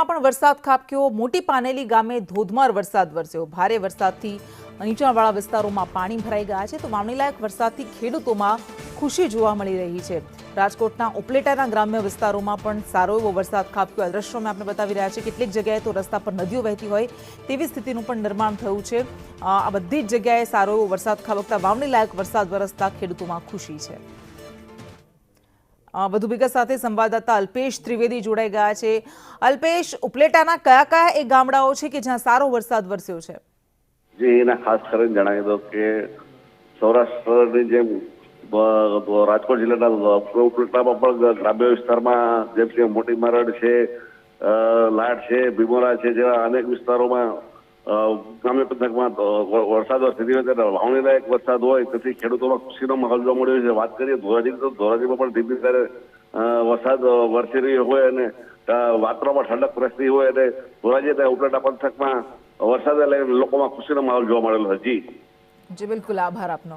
રાજકોટમાં પણ વરસાદ ખાબક્યો। મોટી પાનેલી ગામે ધોધમાર વરસાદ વરસ્યો। ભારે વરસાદથી નીચાણવાળા વિસ્તારોમાં પાણી ભરાઈ ગયા છે, તો વાવણીલાયક વરસાદથી ખેડૂતોમાં ખુશી જોવા મળી રહી છે। રાજકોટના ઉપલેટાના ગ્રામ્ય વિસ્તારોમાં પણ સારો એવો વરસાદ ખાબક્યો। આ દ્રશ્યોમાં આપણે બતાવી રહ્યા છે। કેટલીક જગ્યાએ તો રસ્તા પર નદીઓ વહેતી હોય તેવી સ્થિતિનું પણ નિર્માણ થયું છે। આ બધી જ જગ્યાએ સારો એવો વરસાદ ખાબકતા વાવણીલાયક વરસાદ વરસતા ખેડૂતોમાં ખુશી છે। વધુ વિગત સાથે સંવાદદાતા અલ્પેશ ત્રિવેદી જોડાઈ ગયા છે। અલ્પેશ, ઉપલેટાના કયા કયા એ ગામડાઓ છે કે જ્યાં સારો વરસાદ વરસ્યો છે? જી, એના ખાસ કરીને જણાવી દો કે સૌરાષ્ટ્રની જેમ રાજકોટ જિલ્લાના ઉપલેટામાં પણ ગ્રામ્ય વિસ્તારમાં જેમ કે મોટી મરડ છે, લાડ છે, ભીમોરા છે જેવા અનેક વિસ્તારોમાં ગ્રામ્ય પંથકમાં વરસાદ સ્થિતિ હોય ત્યારે વાવણીલાયક વરસાદ હોય તેથી ખેડૂતોમાં ખુશીનો માહોલ જોવા મળ્યો છે। વાત કરીએ ધોરાજી તો ધોરાજીમાં પણ ધીમે ધીરે વરસાદ વરસી રહ્યો હોય અને વાતાવરણમાં ઠંડક પ્રસરી હોય અને ધોરાજી અને ઉપલેટા પંથકમાં વરસાદને લઈને લોકોમાં ખુશીનો માહોલ જોવા મળેલો છે। જી બિલકુલ, આભાર આપનો।